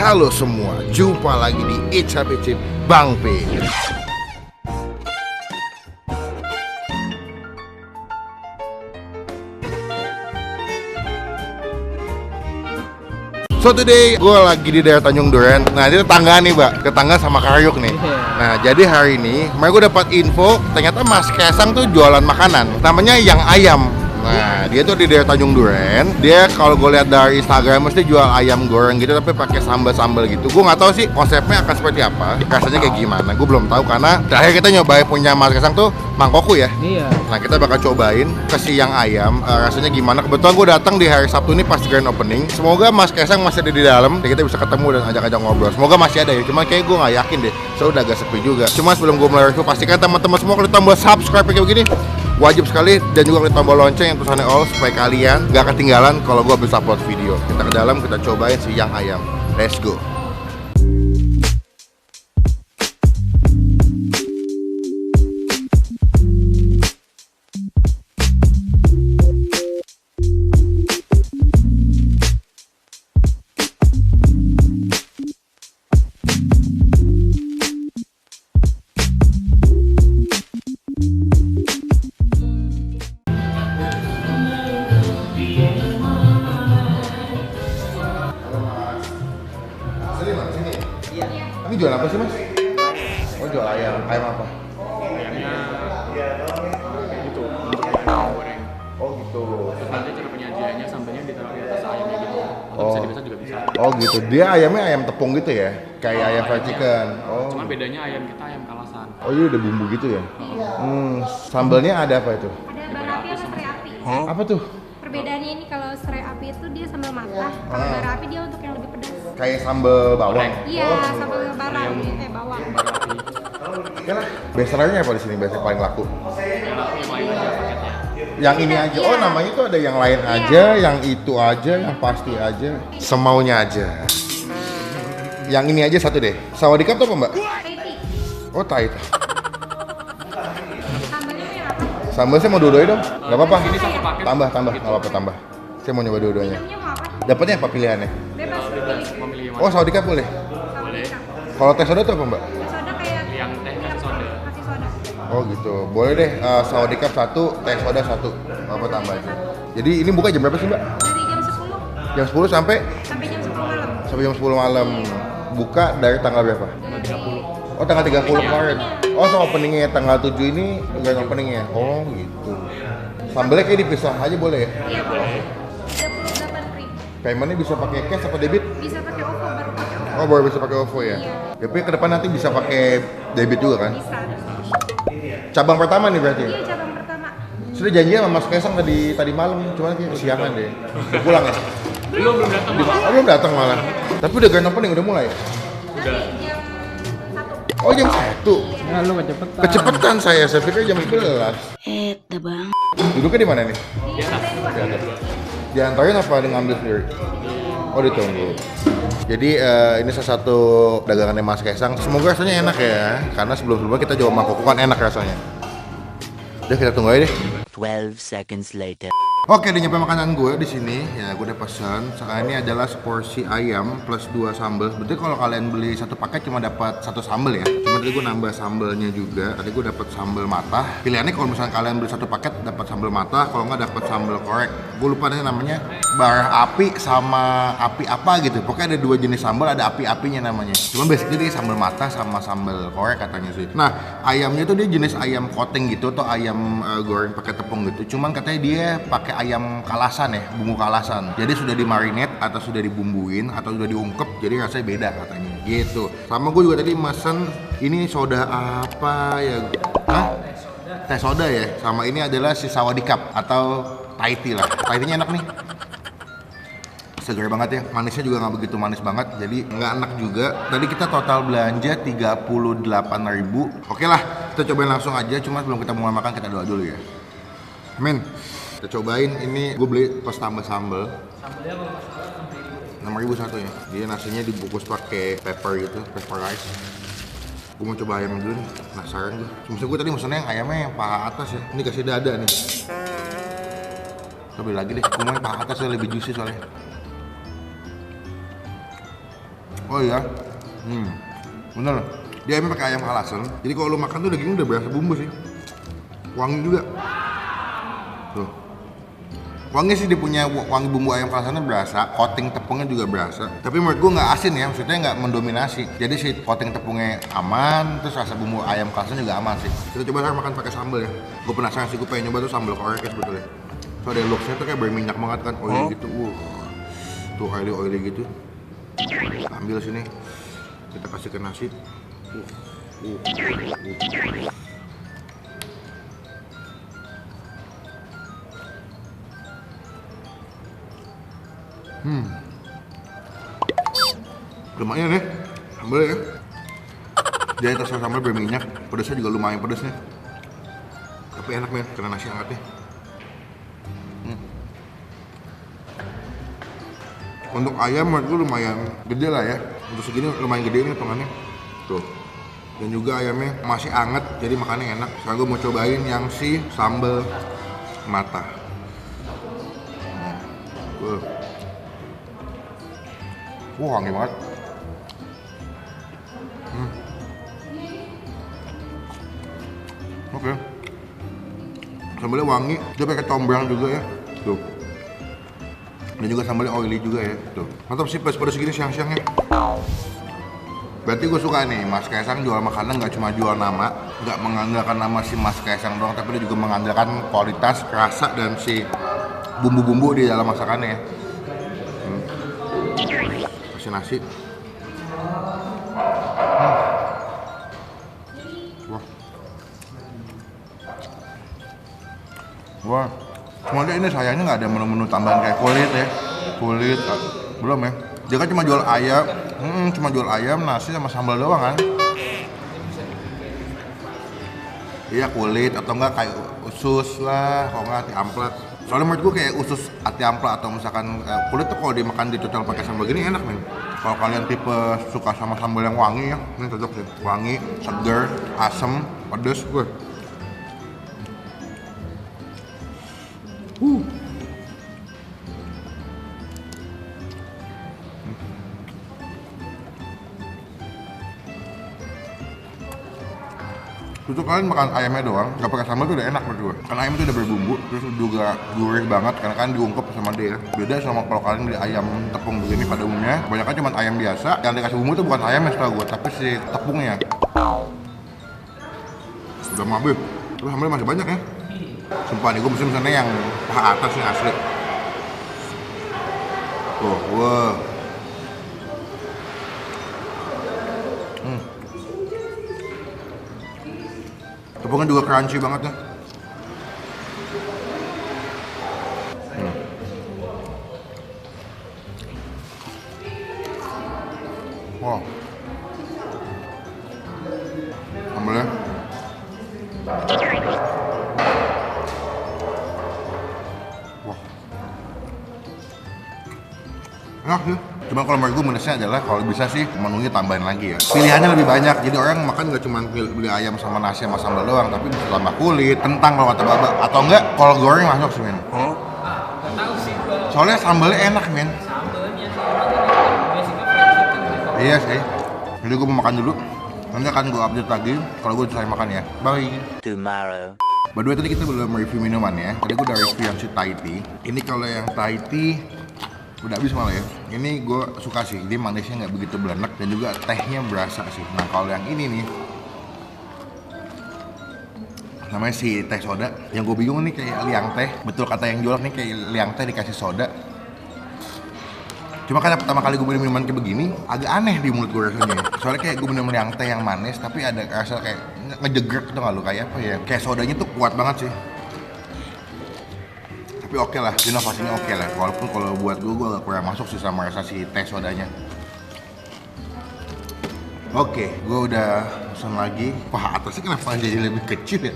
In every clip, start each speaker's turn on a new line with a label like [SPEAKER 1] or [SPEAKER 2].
[SPEAKER 1] Halo semua, jumpa lagi di Icap Bang P. So today gue lagi di daerah Tanjung Duren. Nah ini tetangga nih mbak, tetangga sama Karyuk nih. Nah jadi hari ini kemarin gue dapat info ternyata Mas Kesang tuh jualan makanan namanya Yang Ayam. Nah dia tuh di daerah Tanjung Duren. Dia kalau gue lihat dari Instagram mesti jual ayam goreng gitu tapi pakai sambal-sambal gitu. Gue nggak tahu sih konsepnya akan seperti apa, rasanya kayak gimana. Gue belum tahu karena terakhir kita nyobain punya Mas Kesang tuh mangkoku ya.
[SPEAKER 2] Iya.
[SPEAKER 1] Nah kita bakal cobain ke si Yang Ayam, rasanya gimana. Kebetulan gue datang di hari Sabtu ini pas grand opening. Semoga Mas Kesang masih ada di dalam, jadi kita bisa ketemu dan ajak-ajak ngobrol. Semoga masih ada ya, cuma kayak gue nggak yakin deh. Soalnya udah agak sepi juga. Cuma sebelum gue mulai review, pastikan teman-teman semua klik tombol subscribe kayak begini. Wajib sekali, dan juga klik tombol lonceng yang tulisannya all supaya kalian gak ketinggalan kalau gue bisa upload video. Kita ke dalam, kita cobain si Yang Ayam. Let's go. Ini jual apa sih mas? Oh jual ayam, ayam apa?
[SPEAKER 2] Ayamnya gitu, untuk goreng.
[SPEAKER 1] Oh gitu.
[SPEAKER 2] Terus nanti cara penyajiannya sambalnya ditaruh di atas ayamnya gitu. Atau bisa dimasak juga bisa.
[SPEAKER 1] Oh gitu, dia ayamnya ayam tepung gitu ya? Kayak ayam fried chicken. Oh.
[SPEAKER 2] Cuman bedanya ayam kita ayam kalasan.
[SPEAKER 1] Oh iya udah bumbu gitu ya? Sambalnya ada apa itu?
[SPEAKER 3] Ada bara api sama serai api.
[SPEAKER 1] Apa tuh?
[SPEAKER 3] Perbedaannya ini kalau serai api itu dia sambal matah, kalau bara api dia untuk yang lebih pedas.
[SPEAKER 1] Kayak sambal bawang?
[SPEAKER 3] Iya, sambal bara, bawang.
[SPEAKER 1] Oke lah. Best sellernya apa di sini? Biasanya paling laku?
[SPEAKER 2] Yang lain aja paketnya.
[SPEAKER 1] Yang ini aja. Oh namanya tuh ada yang lain aja, yang itu aja, yang pasti aja. Semaunya aja. Yang ini aja satu deh. Sawadikap tuh apa mbak?
[SPEAKER 3] Reti.
[SPEAKER 1] Oh Thai.
[SPEAKER 3] Sambalnya yang apa?
[SPEAKER 1] Sambal saya mau dua-duanya dong. Gak apa-apa.
[SPEAKER 2] Ini satu paket.
[SPEAKER 1] Tambah, nggak apa-apa tambah. Saya mau nyoba dua-duanya.
[SPEAKER 3] Minumnya mau apa?
[SPEAKER 1] Dapatnya apa pilihannya?
[SPEAKER 3] Bebas pilih.
[SPEAKER 2] Mau milih yang mana?
[SPEAKER 1] Oh sawadikap boleh.
[SPEAKER 2] Boleh.
[SPEAKER 1] Kalau teh soda tuh apa mbak?
[SPEAKER 3] Soda kayak
[SPEAKER 2] Yang teh kasih soda.
[SPEAKER 3] kasih soda.
[SPEAKER 1] Oh gitu, boleh deh. Sawadikap satu, teh soda satu. Apa tambah aja. Jadi ini buka jam berapa sih mbak?
[SPEAKER 3] Dari jam 10
[SPEAKER 1] Jam 10 sampai
[SPEAKER 3] sampai jam 10 malam.
[SPEAKER 1] jam 10 malam. Buka dari tanggal berapa?
[SPEAKER 2] Tanggal 30.
[SPEAKER 1] Oh tanggal 30 kemarin. Oh sama openingnya tanggal 7 ini bukan openingnya. Oh gitu. Sambalnya kayak dipisah aja boleh ya?
[SPEAKER 3] Iya boleh. 38 free.
[SPEAKER 1] Paymentnya bisa pakai cash apa debit?
[SPEAKER 3] Bisa pakai OVO baru pakai OVO.
[SPEAKER 1] Oh baru bisa pakai OVO ya?
[SPEAKER 3] Iya.
[SPEAKER 1] Tapi ke depan nanti bisa pakai debit juga kan?
[SPEAKER 3] Bisa.
[SPEAKER 1] Cabang pertama nih berarti?
[SPEAKER 3] Iya cabang pertama.
[SPEAKER 1] Sudah janjian sama Mas Kesang tadi malam, cuman kayak kesiangan deh. Udah pulang ya?
[SPEAKER 2] Belum datang.
[SPEAKER 1] Oh, belum datang malah. Tapi udah grand opening udah mulai.
[SPEAKER 2] Udah.
[SPEAKER 3] Jam 1.
[SPEAKER 1] Oh jam 1.
[SPEAKER 2] Ya lu kecepetan.
[SPEAKER 1] Kecepetan saya pikir jam 11.
[SPEAKER 3] Bang.
[SPEAKER 1] Duduknya di mana nih?
[SPEAKER 3] Di lantai 2.
[SPEAKER 1] Diantarin apa di ngambil sendiri? Oh ditunggu. Jadi ini salah satu dagangannya Mas Kesang. Semoga rasanya enak ya, karena sebelum-sebelumnya kita coba mangkok kan enak rasanya. Udah kita tunggu aja deh.
[SPEAKER 4] 12 seconds later.
[SPEAKER 1] Oke, udah nyampe makanan gue di sini. Ya, gue udah pesan. Sekarang ini adalah seporsi ayam plus 2 sambal. Sebetulnya kalau kalian beli satu paket cuma dapat 1 sambal ya. Cuma tadi gue nambah sambalnya juga. Tadi gue dapat sambal matah. Pilihannya kalau misalnya kalian beli satu paket dapat sambal matah, kalau nggak dapat sambal korek. Gue lupa namanya bara api sama api apa gitu. Pokoknya ada 2 jenis sambal, ada api-apinya namanya. Cuma basically dia sambal matah sama sambal korek katanya sih. Nah, ayamnya tuh dia jenis ayam koteng gitu atau ayam goreng pakai tepung gitu. Cuman katanya dia pakai ayam kalasan ya, bumbu kalasan. Jadi sudah dimarinate atau sudah dibumbuin atau sudah diungkep, jadi rasanya beda katanya. Gitu. Sama gue juga tadi mesen ini soda apa ya? Hah? Teh soda ya. Sama ini adalah si sawadikap atau Thai tea lah. Thai tea-nya enak nih. Segar banget ya, manisnya juga nggak begitu manis banget, jadi nggak enak juga. Tadi kita total belanja 38.000. Oke lah, kita cobain langsung aja. Cuma sebelum kita mulai makan kita doa dulu ya. Amin. Kita cobain ini, gue beli pas tambah sambal. Sambalnya kalau nggak salah 6.000 satu ya. Dia nasinya dibungkus pakai pepper gitu, pepper rice. Gue mau coba ayam dulu nih, penasaran gue. Maksud gue tadi maksudnya yang ayamnya yang paha atas ya. Ini kasih dada nih. Coba lagi deh, gue mau yang paha atas ya, lebih juicy soalnya. Oh iya, bener. Dia emang pakai ayam kalasan. Jadi kalau lu makan tuh dagingnya udah berasa bumbu sih. Wangi juga. Tuh. Wangi sih dia punya wangi bumbu ayam kalasannya berasa, coating tepungnya juga berasa. Tapi menurut gua nggak asin ya, maksudnya nggak mendominasi. Jadi si coating tepungnya aman, terus rasa bumbu ayam kalasan juga aman sih. Kita coba sekarang makan pakai sambal ya. Gue penasaran sih, gue pengen nyoba tuh sambal korek ya sebetulnya. Soalnya looks-nya tuh kayak berminyak banget kan, oily gitu. Tuh oily gitu. Ambil sini, kita kasih ke nasi. Lumayan ya, sambal ya. Dia atas sambal berminyak, pedasnya juga lumayan pedas nih. Tapi enak men, kena nasi hangat nih. Untuk ayam menurut gue lumayan gede lah ya. Untuk segini lumayan gede nih hitungannya. Tuh. Dan juga ayamnya masih anget, jadi makannya enak. Sekarang gue mau cobain yang si sambal mata. Wangi banget. Oke. Sambalnya wangi, dia pakai combrang juga ya. Tuh. Dan juga sambalnya oily juga ya. Tuh. Mantap sih pas pada segini siang-siangnya. Berarti gue suka nih, Mas Kaisang jual makanan nggak cuma jual nama, nggak mengandalkan nama si Mas Kaisang doang, tapi dia juga mengandalkan kualitas, rasa, dan si bumbu-bumbu di dalam masakannya ya. Kasih nasi. Wah, cuma dia ini sayangnya nggak ada menu-menu tambahan kayak kulit, belum ya. Dia kan cuma jual ayam, nasi sama sambal doang kan. Iya kulit atau enggak kayak usus lah, kalau nggak ati amplat. Soalnya menurut gue kayak usus ati amplat atau misalkan kulit tuh kalau dimakan dicocol pakai sambal gini enak men. Kalau kalian tipe suka sama sambal yang wangi ya, ini cocok sih. Wangi, seger, asem, pedes gue. Itu kalian makan ayamnya doang, nggak pakai sambal tuh udah enak berdua. Karena ayam itu udah berbumbu, terus juga gurih banget karena kan diungkep sama dia. Beda sama kalau kalian beli ayam tepung begini pada umumnya, kebanyakan cuma ayam biasa. Yang dikasih bumbu tuh bukan ayamnya setahu gue, tapi si tepungnya. Udah mabuk, terus sambalnya masih banyak ya. Sumpah nih, gue pesennya yang paha atas nih asli. Tuh, wah. Tepungnya juga crunchy banget ya. Wow. Sambalnya. Wah. Enak sih. Cuma kalau menurut gue minusnya adalah kalau bisa sih menunya tambahin lagi ya. Pilihannya lebih banyak, jadi orang makan nggak cuma beli ayam sama nasi sama sambal doang, tapi bisa tambah kulit, kentang kalau kata baba, atau enggak kalau goreng masuk sih men.
[SPEAKER 2] Nggak tahu sih gua.
[SPEAKER 1] Soalnya sambalnya enak men.
[SPEAKER 2] Sambalnya sih basicnya fried chicken gitu.
[SPEAKER 1] Iya sih. Jadi gue mau makan dulu. Nanti akan gue update lagi kalau gue selesai makan ya. Bye.
[SPEAKER 4] Tomorrow.
[SPEAKER 1] By the way, tadi kita belum review minuman ya. Tadi gue udah review yang si Thai tea. Ini kalau yang Thai tea udah habis malah ya. Ini gue suka sih, dia manisnya nggak begitu belenek dan juga tehnya berasa sih. Nah kalau yang ini nih, namanya si teh soda. Yang gue bingung nih kayak liang teh. Betul kata yang jual nih kayak liang teh dikasih soda. Cuma karena pertama kali gue minum minuman kayak begini, agak aneh di mulut gue rasanya. Soalnya kayak gue minum liang teh yang manis, tapi ada rasa kayak ngejegrek gitu nggak lu kayak apa ya? Kayak sodanya tuh kuat banget sih. Tapi oke lah, inovasinya oke lah. Walaupun kalau buat gue agak kurang masuk sih sama rasa si teh sodanya. Oke, gue udah pesan lagi. Paha atasnya kenapa jadi lebih kecil ya?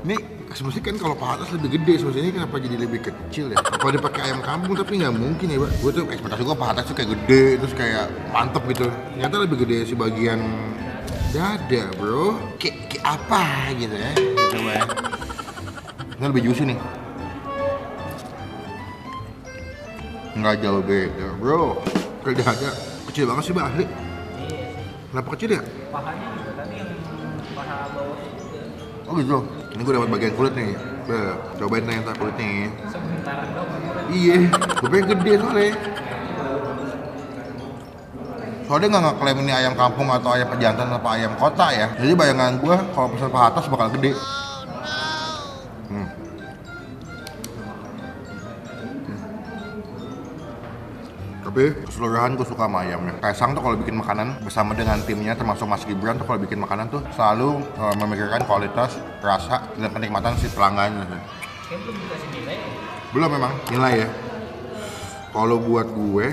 [SPEAKER 1] Ini semestinya kan kalau paha atas lebih gede, semestinya kenapa jadi lebih kecil ya? Kalau dia pakai ayam kampung tapi nggak mungkin ya, Pak. Gue tuh ekspektasi gue paha atas tuh kayak gede, terus kayak mantep gitu. Ternyata lebih gede si bagian dada, bro. Kayak apa gitu ya? Coba ya. Ini lebih juicy nih. Nggak jauh beda bro, kerja aja Kecil banget sih, Mbak, asli. Kenapa kecil ya?
[SPEAKER 5] Pahanya juga tadi yang paha bawah juga.
[SPEAKER 1] Oh gitu. Ini gue dapat bagian kulit nih. Cobain ternyata kulitnya.
[SPEAKER 5] Sebentar dong.
[SPEAKER 1] Iya, gue pengen gede soalnya. Soalnya nggak ngeklaim ini ayam kampung atau ayam pejantan apa ayam kota ya. Jadi bayangan gue kalau pesan paha atas bakal gede. Tapi keseluruhan gue suka sama ayamnya. Kaisang tuh kalau bikin makanan bersama dengan timnya termasuk Mas Gibran tuh kalau bikin makanan tuh selalu memikirkan kualitas, rasa, dan kenikmatan si pelanggannya.
[SPEAKER 5] Kayak belum dikasih nilai.
[SPEAKER 1] Belum memang nilai ya. Kalau buat gue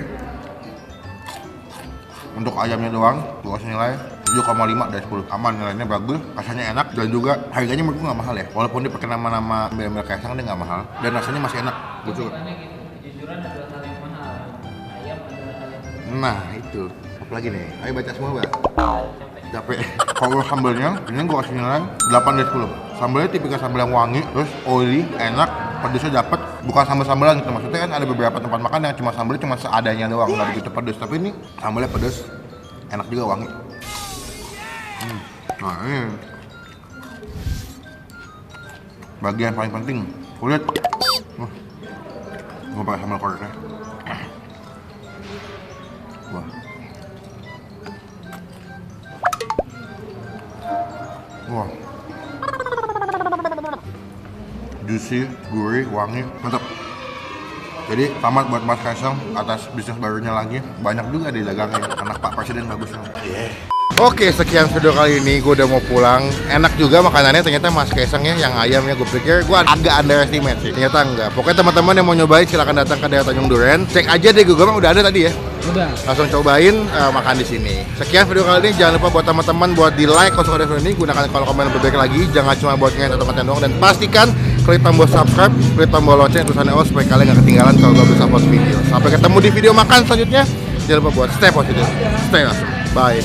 [SPEAKER 1] untuk ayamnya doang, gue kasih nilai 7,5 dari 10. Aman, nilainya bagus, rasanya enak, dan juga harganya menurut gue nggak mahal ya. Walaupun dia pakai nama-nama bel-bel Kaisang, dia nggak mahal dan rasanya masih enak. Gue suka.
[SPEAKER 5] Kejujuran adalah hal yang mahal. Ayam adalah hal yang mahal.
[SPEAKER 1] Nah itu, apa lagi nih? Ayo baca semua, Mbak. Capek. Kalau sambelnya, ini gue kasih nilai 8 dari 10. Sambelnya tipikal sambal yang wangi, terus oily, enak, pedesnya dapet. Bukan sambal-sambalan gitu, maksudnya kan ada beberapa tempat makan yang cuma sambalnya cuma seadanya doang, nggak begitu pedes. Tapi ini sambalnya pedes, enak juga, wangi. Nah ini bagian paling penting, kulit. Gue pakai sambal korek. Wah. Wah. Juicy, gurih, wangi, mantap. Jadi selamat buat Mas Kaisang atas bisnis barunya lagi. Banyak juga di dagangnya, anak Pak Presiden bagus. Oke, sekian video kali ini. Gue udah mau pulang. Enak juga makanannya ternyata Mas Kaisang ya, yang ayamnya. Gue pikir gue agak underestimate sih. Ternyata enggak. Pokoknya teman-teman yang mau nyobain silakan datang ke daerah Tanjung Duren. Cek aja deh Google Map, udah ada tadi ya.
[SPEAKER 5] Udah.
[SPEAKER 1] Langsung cobain makan di sini. Sekian video kali ini. Jangan lupa buat teman-teman buat di like kalau suka video ini. Gunakan kolom komen lebih baik lagi. Jangan cuma buat ngein atau konten doang. Dan pastikan klik tombol subscribe, klik tombol lonceng tulisannya all supaya kalian nggak ketinggalan kalau gue bisa post video. Sampai ketemu di video makan selanjutnya. Jangan lupa buat stay positif, stay awesome. Bye.